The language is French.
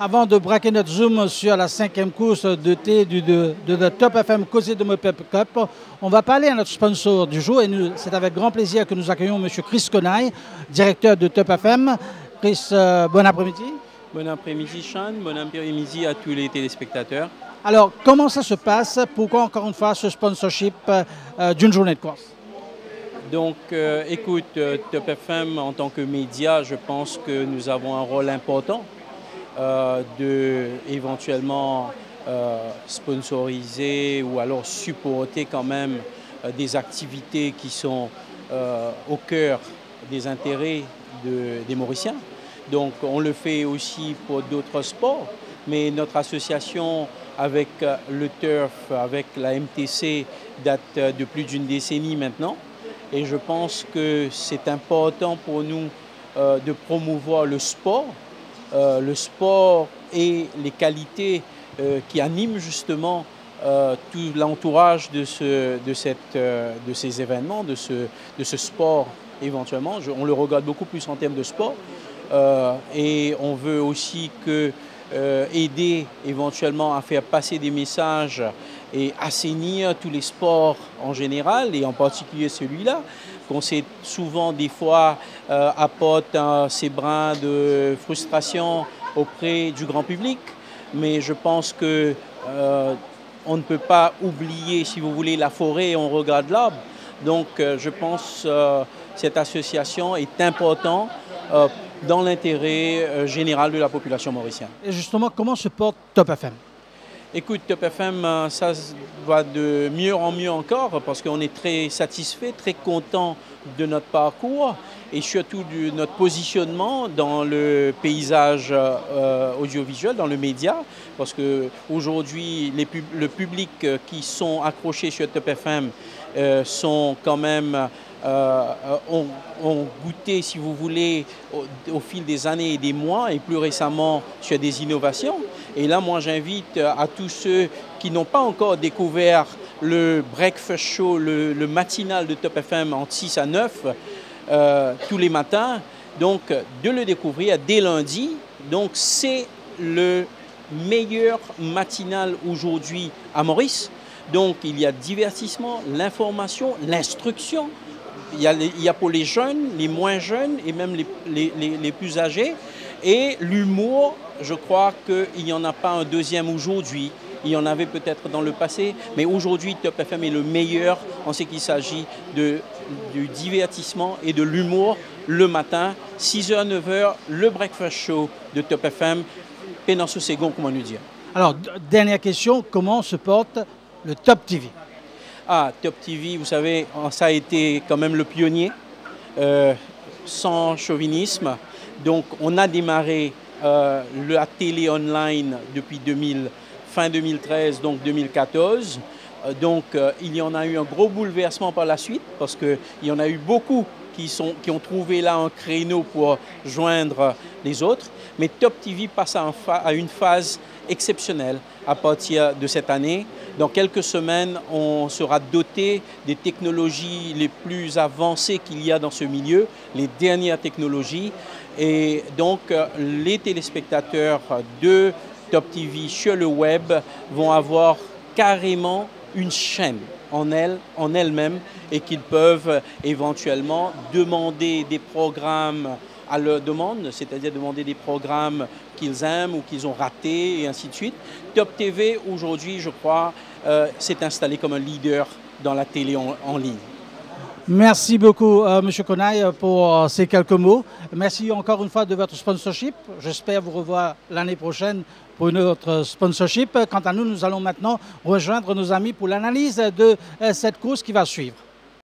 Avant de braquer notre zoom sur la 5e course de thé de la Top FM Causé de Mopep Cup, on va parler à notre sponsor du jour et c'est avec grand plaisir que nous accueillons M. Chris Konaï, directeur de Top FM. Chris, bon après-midi. Bon après-midi Sean, bon après-midi à tous les téléspectateurs. Alors, comment ça se passe? Pourquoi encore une fois ce sponsorship d'une journée de course? Donc, écoute, Top FM en tant que média, je pense que nous avons un rôle important de éventuellement sponsoriser ou alors supporter quand même des activités qui sont au cœur des intérêts des Mauriciens. Donc on le fait aussi pour d'autres sports, mais notre association avec le turf, avec la MTC date de plus d'une décennie maintenant. Et je pense que c'est important pour nous de promouvoir le sport et les qualités qui animent justement tout l'entourage de ces événements, de ce sport éventuellement. On le regarde beaucoup plus en termes de sport et on veut aussi aider éventuellement à faire passer des messages et assainir tous les sports en général et en particulier celui-là, qu'on sait souvent des fois apporte ces brins de frustration auprès du grand public. Mais je pense que on ne peut pas oublier, si vous voulez, la forêt et on regarde l'arbre. Donc je pense que cette association est importante dans l'intérêt général de la population mauricienne. Et justement, comment se porte Top FM? Écoute, Top FM, ça va de mieux en mieux encore parce qu'on est très satisfait, très content de notre parcours et surtout de notre positionnement dans le paysage audiovisuel, dans le média, parce qu'aujourd'hui, le public qui sont accrochés sur Top FM sont quand même ont goûté, si vous voulez, au fil des années et des mois, et plus récemment sur des innovations. Et là, moi, j'invite à tous ceux qui n'ont pas encore découvert le Breakfast Show, le matinal de Top FM entre 6 à 9, tous les matins, donc de le découvrir dès lundi. Donc, c'est le meilleur matinal aujourd'hui à Maurice. Donc, il y a divertissement, l'information, l'instruction. Il y a pour les jeunes, les moins jeunes et même les plus âgés. Et l'humour, je crois qu'il n'y en a pas un deuxième aujourd'hui. Il y en avait peut-être dans le passé, mais aujourd'hui, Top FM est le meilleur en ce qu'il s'agit du divertissement et de l'humour le matin, 6h, 9h, le Breakfast Show de Top FM. Pénanceau Ségon, comment nous dire. Alors, dernière question, comment se porte le Top TV? Ah, Top TV, vous savez, ça a été quand même le pionnier, sans chauvinisme. Donc, on a démarré la télé online depuis fin 2013, donc 2014. Donc, il y en a eu un gros bouleversement par la suite parce qu'il y en a eu beaucoup qui ont trouvé là un créneau pour joindre les autres. Mais Top TV passe à une phase exceptionnelle à partir de cette année. Dans quelques semaines, on sera doté des technologies les plus avancées qu'il y a dans ce milieu, les dernières technologies. Et donc, les téléspectateurs de Top TV sur le web vont avoir carrément une chaîne en elle-même et qu'ils peuvent éventuellement demander des programmes à leur demande, c'est-à-dire demander des programmes qu'ils aiment ou qu'ils ont ratés et ainsi de suite. Top TV, aujourd'hui, je crois, s'est installé comme un leader dans la télé en ligne. Merci beaucoup, M. Konaï, pour ces quelques mots. Merci encore une fois de votre sponsorship. J'espère vous revoir l'année prochaine pour une autre sponsorship. Quant à nous, nous allons maintenant rejoindre nos amis pour l'analyse de cette course qui va suivre.